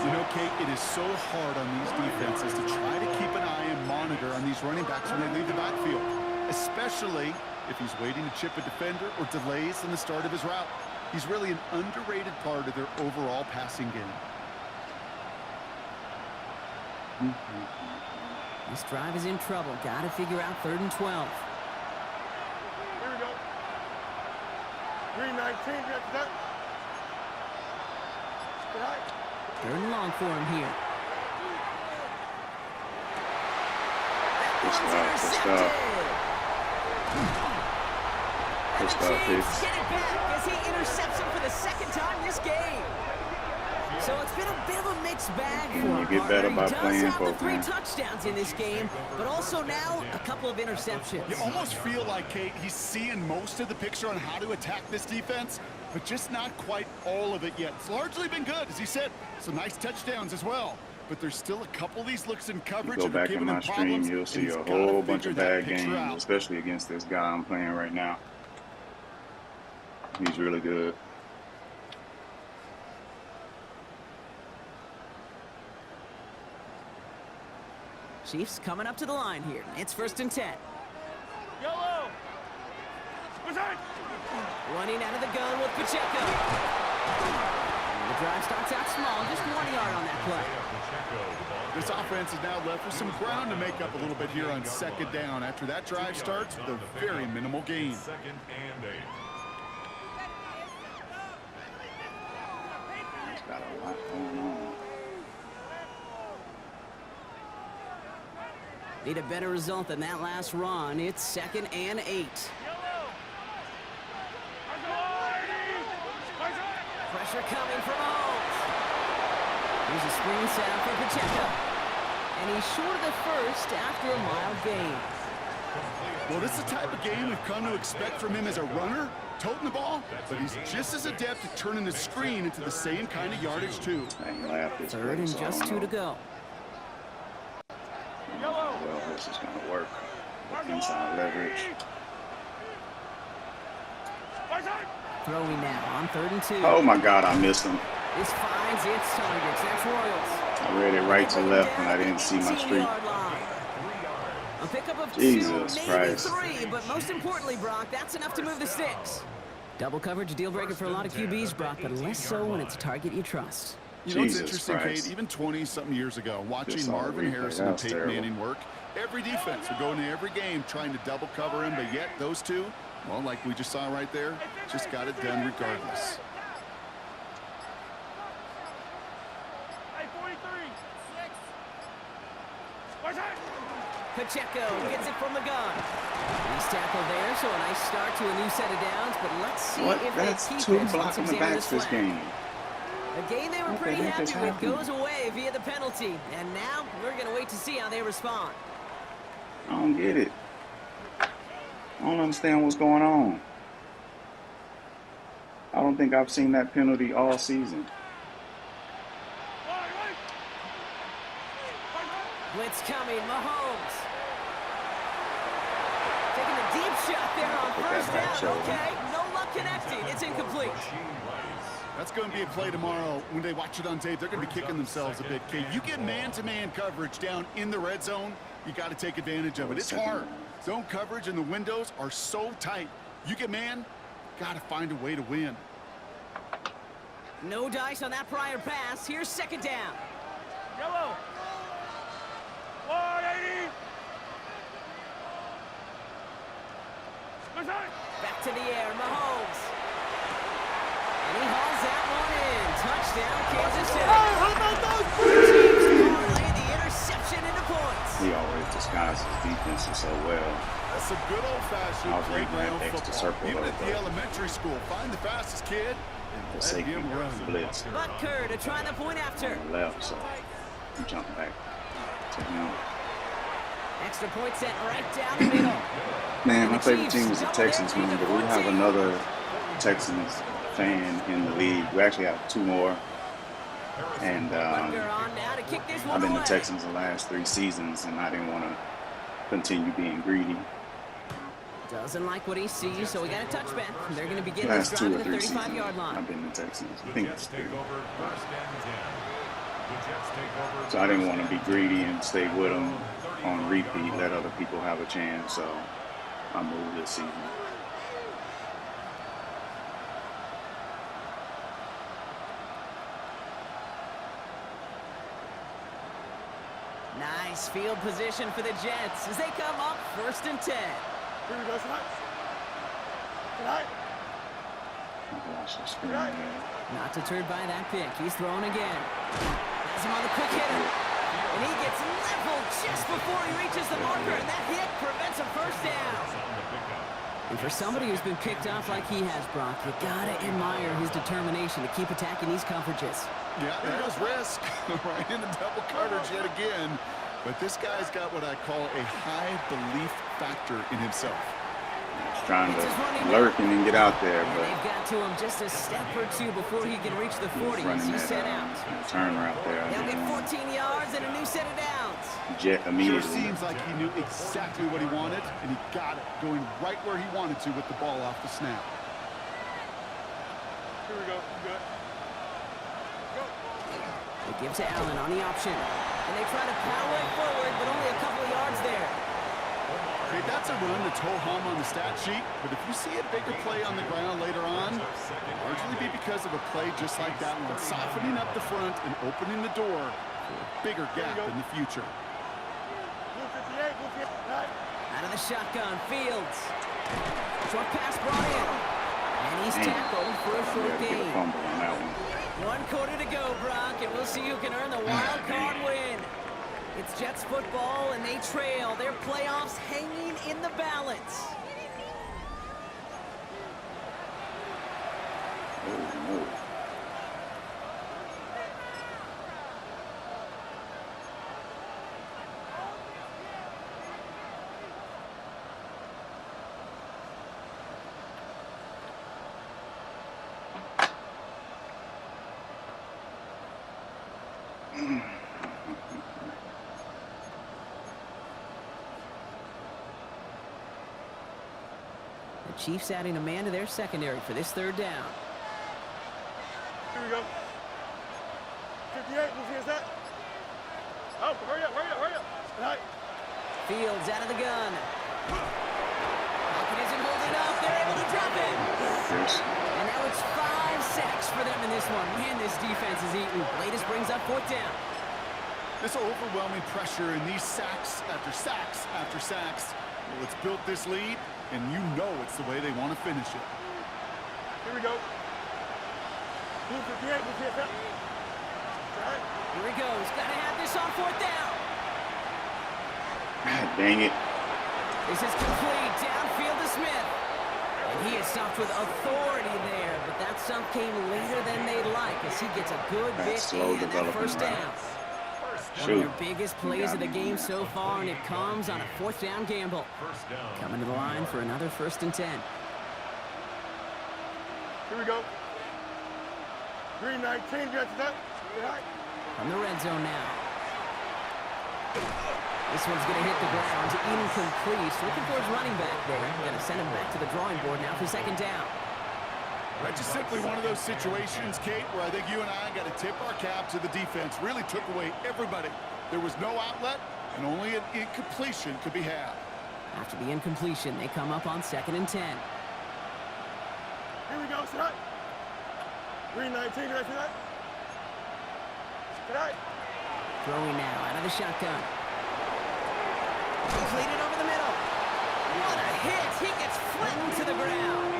You know, Kate, it is so hard on these defenses to try to keep an eye and monitor on these running backs when they leave the backfield, especially if he's waiting to chip a defender or delays in the start of his route. He's really an underrated part of their overall passing game. This drive is in trouble. Got to figure out 3rd and 12. Here we go. Green 19, get that. 3rd and long for him here. Good stuff. Good stuff, Hicks. Get it back as he intercepts him for the 2nd time this game. So it's been a bit of a mixed bag for him. You get better by playing He does have the folk, 3 man. touchdowns in this game, but also now a couple of interceptions. You almost feel like, Kate, he's seeing most of the picture on how to attack this defense, but just not quite all of it yet. It's largely been good, as he said. Some nice touchdowns as well. But there's still a couple of these looks in coverage Go that are back giving in him my stream, problems. you'll and see he's a gotta whole bunch figure of that bad picture games, out. especially against this guy I'm playing right now. He's really good. Chiefs coming up to the line here. It's 1st and 10. Yellow. Running out of the gun with Pacheco. And the drive starts out small, just 1 yard on that play. This offense is now left with some ground to make up a little bit here on 2nd down after that drive starts with a very minimal gain. 2nd and 8. He's got a lot going on. Need a better result than that last run. It's 2nd and 8. Pressure coming from Mahomes. Here's a screen set up for Pacheco. And he's short of the 1st after a mild gain. Well, this is the type of game we've come to expect from him as a runner, toting the ball, but he's just as adept at turning the screen into the same kind of yardage, too. I ain't laughed this 3rd and just 2 to go. Well, this is going to work. Inside leverage. Throwing now on 3rd and 2. Oh my God, I missed him. This finds its targets. That's Royals. I read it right to left and I didn't see my streak. A pickup of Jesus 2, maybe Christ. 3, but most importantly, Brock, that's enough to move the sticks. Double coverage, a deal breaker for a lot of QBs, Brock, but less so when it's a target you trust. You know, it's Jesus interesting, Christ. Kate, even 20-something years ago, watching Just saw Marvin the replay. Harrison That and was Peyton terrible. Manning work, every defense would go into every game trying to double cover him, but yet those two, well, like we just saw right there, just got it done regardless. Hey, 43. 6. Watch out. Pacheco gets it from the gun. He's tackled there, so a nice start to a new set of downs, but let's see What? if That's they keep 2 it blocking once the examining backs this flag. game. A game they were What the pretty heck is happy with happening? goes away via the penalty, and now we're going to wait to see how they respond. I don't get it. I don't understand what's going on. I don't think I've seen that penalty all season. Blitz coming, Mahomes. Taking a deep shot there on Put that first back down. shoulder. Okay, no luck connecting. It's incomplete. That's going to be a play tomorrow. When they watch it on tape, they're going to be kicking themselves a bit. Kate, you get man-to-man coverage down in the red zone, you got to take advantage of it. It's hard. Zone coverage and the windows are so tight. You get man, got to find a way to win. No dice on that prior pass. Here's 2nd down. Yellow. 180. Back to the air, Mahomes. And he hauls that one in. Touchdown, Kansas City. How about those? Chiefs parlay the interception into points. He always disguises defenses so well. That's some good old-fashioned I was reading playground that extra football. circle Even though, at the elementary school, find the fastest kid and The let safety him run. blitz Butker to try the point after. on the left, so I'm jumping back to him. Extra point set right down the middle. Man, And my the favorite Chiefs team is the double their Texans, lead man, to but we have 14. another Texans fan in the league. We actually have 2 more. And Butker on now to kick this I've one been away. the Texans the last 3 seasons, and I didn't want to continue being greedy. Doesn't like what he sees, so we got a touchback. They're going to begin Last this 2 drive or at the 3 seasons, 35-yard line. I've been the Texans. I The think Jets it's take 3. over 1st and 10. The Jets take over. So I didn't want to be greedy and stay with them on repeat, let other people have a chance, so I moved this season. Nice field position for the Jets as they come up 1st and 10. Here we go, tonight. Tonight. Watch the screen there. Not deterred by that pick. He's throwing again. Has him on the quick hitter. And he gets leveled just before he reaches the marker, and that hit prevents a first down. And for somebody who's been picked off like he has, Brock, you gotta admire his determination to keep attacking these coverages. Yeah, that was risk. Right into double coverage yet again. But this guy's got what I call a high belief factor in himself. He's trying to lurk and then get out there, And but they've got to him just a step or two before he can reach the 40 he's as running he set out. that turn route there. They'll get 14 yards and a new set of downs. Jet Sure immediately. seems like he knew exactly what he wanted, and he got it, going right where he wanted to with the ball off the snap. Here we go. Good. Go. They give to Allen on the option. And they try to power it forward, but only a couple of yards there. Okay, that's a run that's ho-hum on the stat sheet, but if you see a bigger play on the ground later on, it'll largely be because of a play just like that one, softening up the front and opening the door for a bigger gap in the future. Blue 58, blue 58. Tonight. Out of the shotgun, Fields. Short pass brought in. And he's tackled for a We short had to get a gain. fumble on that one. 1 quarter to go, Brock, and we'll see who can earn the wild card win. It's Jets football, and they trail. Their playoffs hanging in the balance. Oh, no. The Chiefs adding a man to their secondary for this third down. Here we go. 58, who's here's that? Oh, hurry up, hurry up, hurry up. All right. Fields out of the gun. Pocket isn't holding up. They're able to drop it. And now it's 5 sacks for them in this one. Man, this defense is eating. Latest brings up 4th down. This overwhelming pressure and these sacks after sacks after sacks, well, it's built this lead, and you know it's the way they want to finish it. Here we go. Blue 58, who's here's that? All right. Here he goes. Got to have this on 4th down. God dang it. This is complete. Downfield to Smith. And he is stopped with authority there, but that stump came later than they'd like as he gets a good bit slow in that 1st down. One of their biggest plays of the game so far, and it comes on a 4th down gamble. Coming to the line for another 1st and 10. Here we go. Green 19, you got that? All right. From the red zone now. This one's going to hit the ground. Incomplete. Looking for his running back there. Going to send him back to the drawing board now for 2nd down. That's just simply one of those situations, Kate, where I think you and I got to tip our cap to the defense. Really took away everybody. There was no outlet, and only an incompletion could be had. After the incompletion, they come up on 2nd and 10. Here we go, Scott. Green 19, you ready for that? Good night. Throwing now out of the shotgun. Completed over the middle. What a hit. He gets flattened to the ground.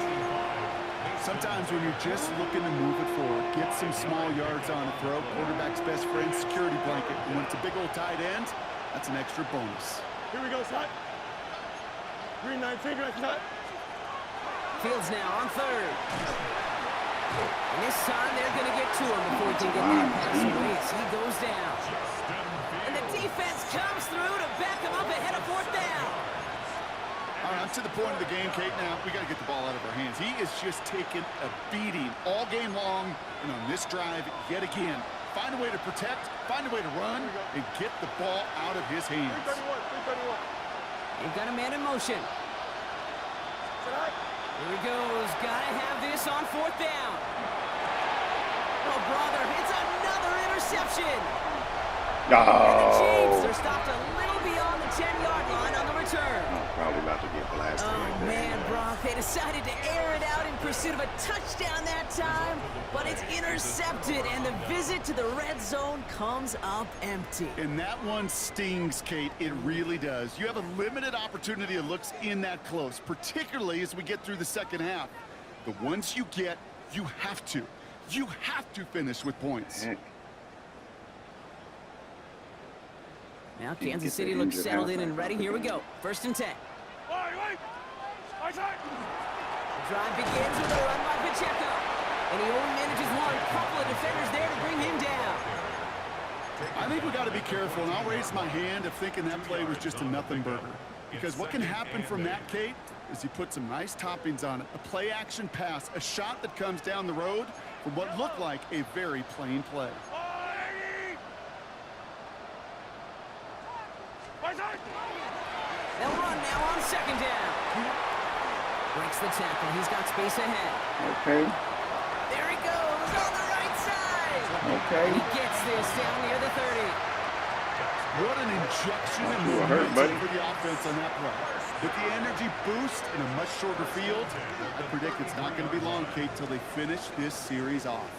Sometimes when you're just looking to move it forward, get some small yards on a throw, quarterback's best friend, security blanket. And when it's a big old tight end, that's an extra bonus. Here we go, Scott. Green 19, right Scott. Fields now on 3rd. And this time they're going to get to him before he can get that pass away as he goes down. And the defense comes through to back him up ahead of 4th down. All right, I'm to the point of the game, Kate, now. We got to get the ball out of our hands. He is just taking a beating all game long, and on this drive, yet again. Find a way to protect, find a way to run, and get the ball out of his hands. 331. They've got a man in motion. Tonight. Here he goes. Gotta have this on 4th down. Oh, brother, it's another interception. And the Chiefs are stopped a little beyond the 10-yard line on the return. Probably about to get blasted. Oh, man, Brock, they decided to air it out in pursuit of a touchdown that time, but it's intercepted, and the visit to the red zone comes up empty. And that one stings, Kate. It really does. You have a limited opportunity of looks in that close, particularly as we get through the 2nd half. But once you get, you have to finish with points. Heck. Now Kansas City looks settled in and ready. Here we go. 1st and 10. Wait. Outside. The drive begins with a run by Pacheco. And he only manages one. Couple of defenders there to bring him down. I think we got to be careful, and I'll raise my hand of thinking that play was just a nothing burger. Because what can happen from that, Kate, is you put some nice toppings on it. A play-action pass, a shot that comes down the road from what looked like a very plain play. They'll run now on 2nd down. Breaks the tackle. He's got space ahead. Okay. There he goes on the right side. Okay. He gets this down near the 30. What an injection and You were hurt, momentum buddy. for the offense on that play. With the energy boost in a much shorter field, I predict it's not going to be long, Kate, till they finish this series off.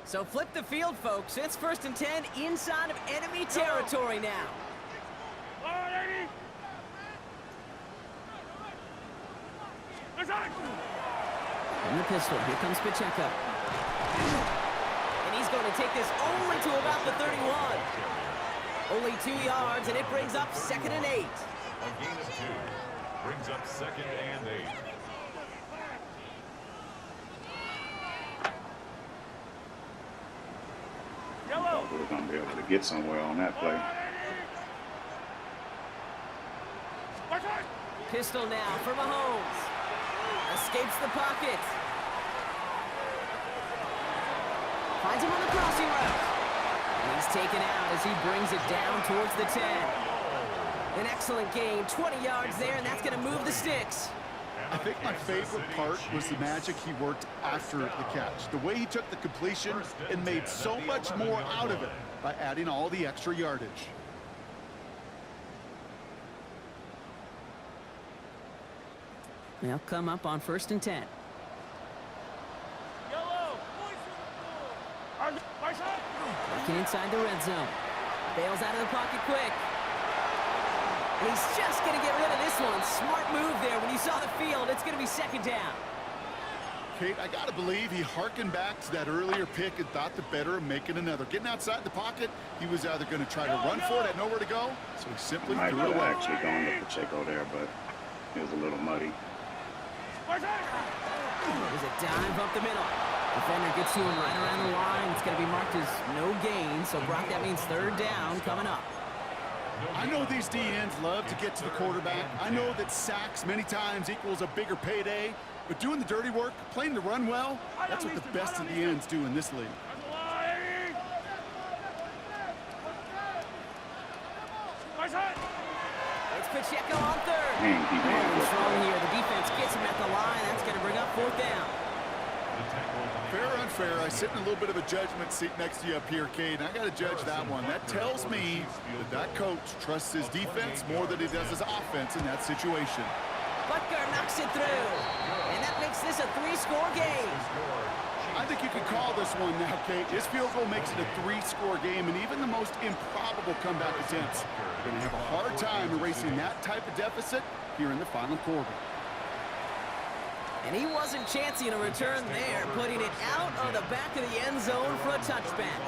So flip the field, folks. It's 1st and 10 inside of enemy territory now. In the pistol, here comes Pacheco. And he's going to take this only to about the 31. Only 2 yards, and it brings up 2nd and 8. A gain of 2 brings up 2nd and 8. We're going to be able to get somewhere on that play. Pistol now for Mahomes. Escapes the pocket. Finds him on the crossing route. And he He's taken out as he brings it down towards the 10. An excellent gain, 20 yards there, and that's going to move the sticks. I think my favorite part was the magic he worked after the catch. The way he took the completion and made so much more out of it by adding all the extra yardage. They'll come up on 1st and 10. Working inside the red zone. Bails out of the pocket quick. And he's just going to get rid of this one. Smart move there. When you saw the field, it's going to be 2nd down. Kate, I got to believe he harkened back to that earlier pick and thought the better of making another. Getting outside the pocket, he was either going to try to run for it, had nowhere to go, so he simply threw it away. Actually going to Pacheco there, but it was a little muddy. There's a dive up the middle. Defender gets to him right around the line. It's going to be marked as no gain, so Brock, that means 3rd down coming up. I know these D-ends love to get to the quarterback. I know that sacks many times equals a bigger payday, but doing the dirty work, playing the run well, that's what the best of the ends do in this league. It's Pacheco on 3rd. Going strong here. The defense gets him at the line. That's going to bring up 4th down. Fair or unfair, I sit in a little bit of a judgment seat next to you up here, Cade, and I got to judge that one. That tells me that coach trusts his defense more than he does his offense in that situation. Butker knocks it through, and that makes this a 3-score game. I think you could call this one now, Kate. His field goal makes it a 3-score game, and even the most improbable comeback attempts are going to have a hard time erasing that type of deficit here in the final quarter. And he wasn't chancing a return there, putting it out of the back of the end zone for a touchback.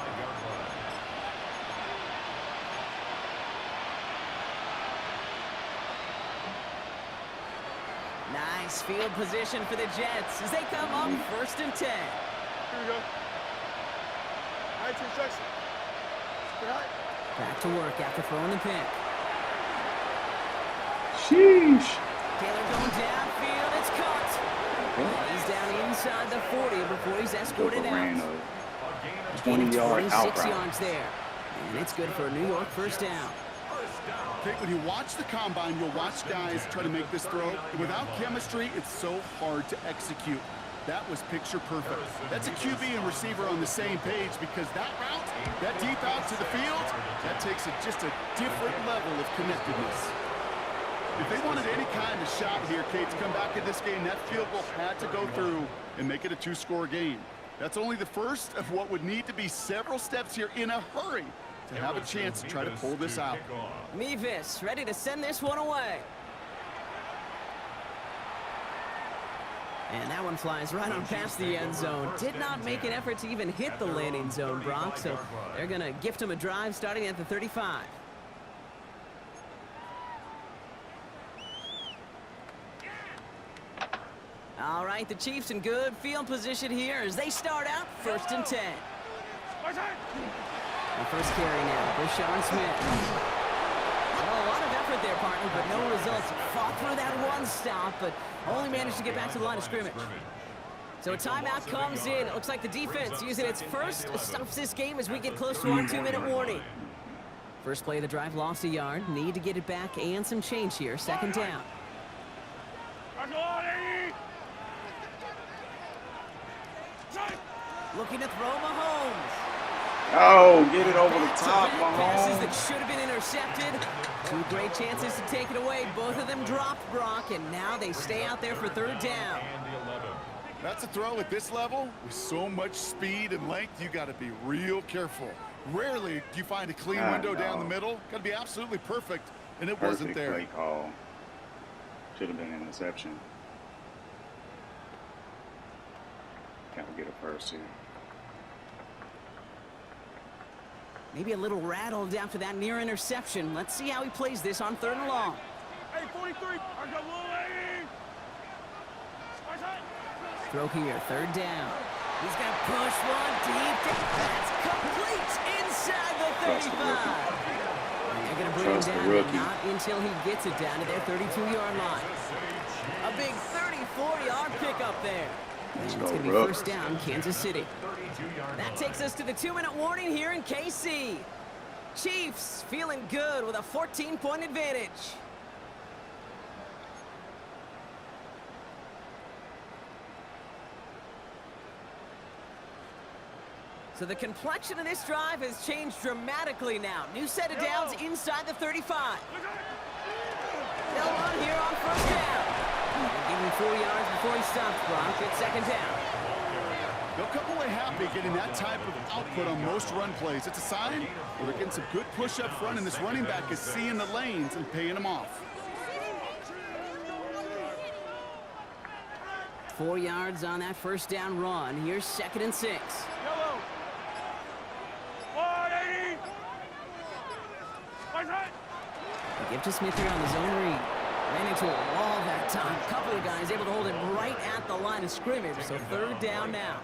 Nice field position for the Jets as they come up 1st and 10. Here we go. High to instruction. Back to work after throwing the pick. Sheesh. Taylor going downfield. It's caught. He's down inside the 40 before he's escorted out. 20-yard 26 yards there. And it's good for a New York 1st down. Okay, when you watch the combine, you'll watch guys try to make this throw. Without chemistry, it's so hard to execute. That was picture perfect. That's a QB and receiver on the same page because that route, that deep out to the field, that takes it just a different level of connectedness. If they wanted any kind of shot here, Kate, to come back in this game, that field goal had to go through and make it a 2-score game. That's only the first of what would need to be several steps here in a hurry to have a chance to try to pull this out. Mevis ready to send this one away. And that one flies right on past the end zone. Did not make an effort to even hit the landing zone, Brock, so they're going to gift him a drive starting at the 35. All right, the Chiefs in good field position here as they start out 1st and 10. The first carry now for Sean Smith. Well, a lot of effort there, partner, but no results. Fought through that one stop, but only managed to get back to the line of scrimmage. So a timeout comes in. It looks like the defense using its first stops this game as we get close to our 2-minute warning. First play of the drive lost a yard. Need to get it back and some change here. 2nd down. Looking to throw Mahomes. Oh, get it over the top, Passes that Mahomes. should have been intercepted. 2 great chances to take it away. Both of them dropped, Brock, and now they stay out there for 3rd down. That's a throw at this level with so much speed and length. You got to be real careful. Rarely do you find a clean window down the middle. Got to be absolutely perfect, and it wasn't there. Perfect play call. Should have been an interception. Got to get a first here. Maybe a little rattled after that near interception. Let's see how he plays this on 3rd and long. Hey, 43. Throw here, 3rd down. He's going to push one deep. That's complete inside the 35. And they're going to bring him down, but not until he gets it down to their 32-yard line. A big 34-yard pickup there. And it's go, going to be bro. first down, Kansas City. That takes us to the 2-minute warning here in KC. Chiefs feeling good with a 14-point advantage. So the complexion of this drive has changed dramatically now. New set of downs inside the 35. They'll run here on first down. They'll give him 4 yards before he stops, Brock. It's second down. They'll come away happy getting that type of output on most run plays. It's a sign that they're getting some good push up front, and this running back is seeing the lanes and paying them off. 4 yards on that first down run. Here's 2nd and 6. Yellow. 180. What's that? They give to Smith here on the zone read. Ran into a wall that time. A couple of guys able to hold him right at the line of scrimmage. So third down now.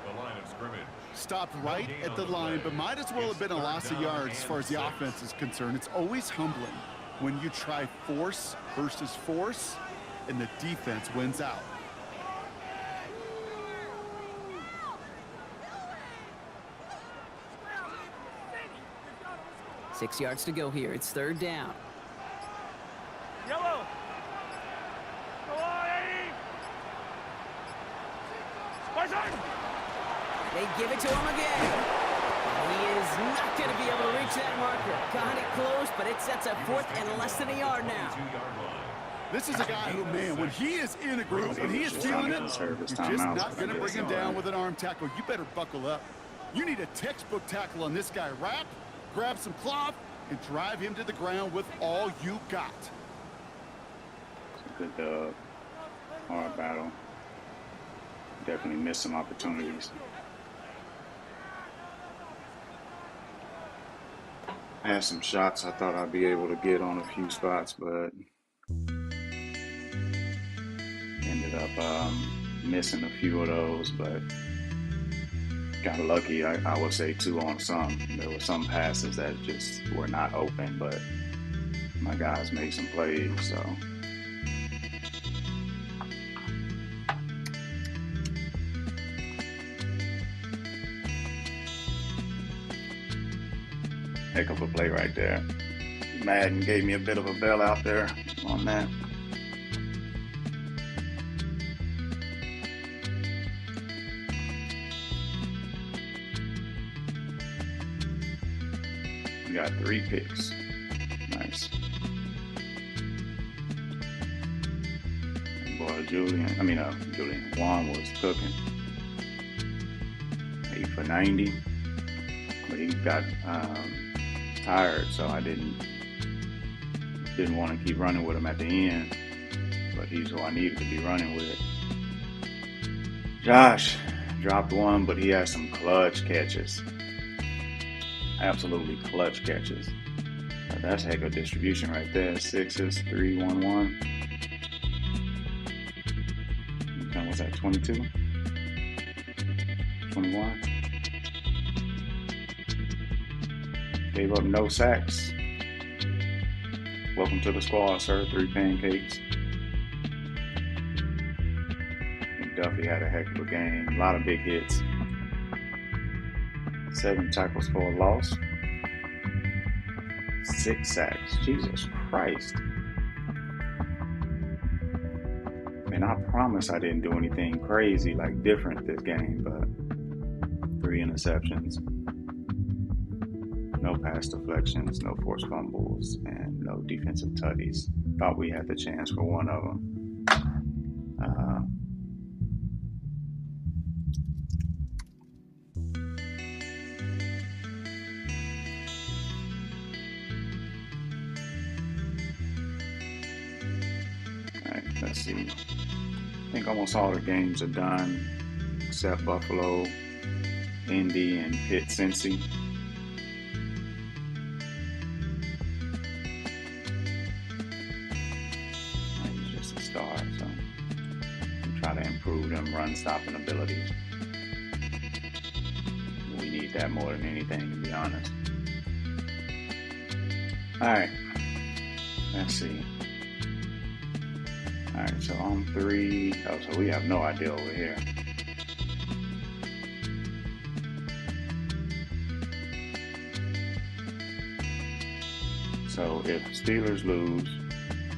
Stopped right at the line, but might as well have been a loss of yards as far as the offense is concerned. It's always humbling when you try force versus force, and the defense wins out. Six yards to go here. It's third down. Yellow. 180. What's that? They give it to him again. He is not going to be able to reach that marker. Got it close, but it sets a 4th and less than a yard now. This is a guy who, man, when he is in a groove, when he is feeling it, you're just not going to bring him down with an arm tackle. You better buckle up. You need a textbook tackle on this guy. Wrap, grab some cloth, and drive him to the ground with all you got. Good dub. Hard battle. Definitely missed some opportunities. I had some shots I thought I'd be able to get on a few spots, but ended up missing a few of those, but got lucky. I would say 2 on some. There were some passes that just were not open, but my guys made some plays, so. Heck of a play right there. Madden gave me a bit of a bailout there on that. We got 3 picks. Nice. Boy, Juan was cooking. 8 for 90. But he got tired, so I didn't want to keep running with him at the end, but he's who I needed to be running with. Josh dropped one, but he has some clutch catches. Absolutely clutch catches. That's heck of distribution right there. 6s, 3, 1, 1. Was that 22? 21? Gave up no sacks. Welcome to the squad, sir. 3 pancakes. And Duffy had a heck of a game. A lot of big hits. 7 tackles for a loss. 6 sacks. Jesus Christ. And I promise I didn't do anything crazy, like different this game, but 3 interceptions. No pass deflections, no forced fumbles, and no defensive tutties. Thought we had the chance for one of them. All right, let's see. I think almost all the games are done, except Buffalo, Indy, and Pitt, Cincy. Improve them run stopping abilities. We need that more than anything, to be honest. Alright, let's see. Alright, so on 3. Oh, so we have no idea over here. if Steelers lose,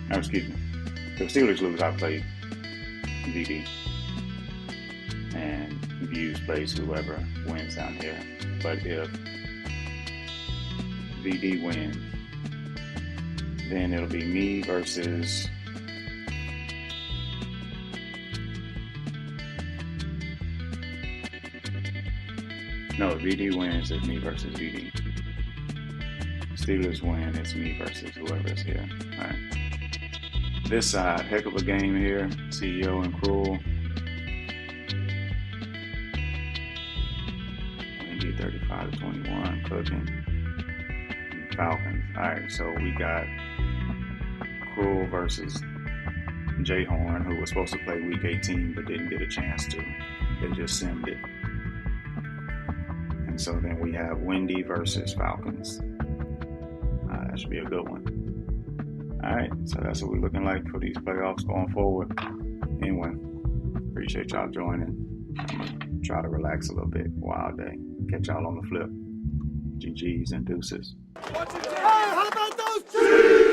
if Steelers lose, I play VD. And Views plays whoever wins down here. But if VD wins, then it'll be me versus no, VD wins, it's me versus VD. Steelers win, it's me versus whoever's here. All right. This side, heck of a game here. CEO and Cruel. Wendy 35-21, cooking. Falcons. All right, so we got Cruel versus Jay Horn, who was supposed to play week 18 but didn't get a chance to. They just simmed it. And so then we have Wendy versus Falcons. That should be a good one. All right, so that's what we're looking like for these playoffs going forward. Anyway, appreciate y'all joining. I'm going to try to relax a little bit. Wild day. Catch y'all on the flip. GGs and deuces. Hey, how about those G's?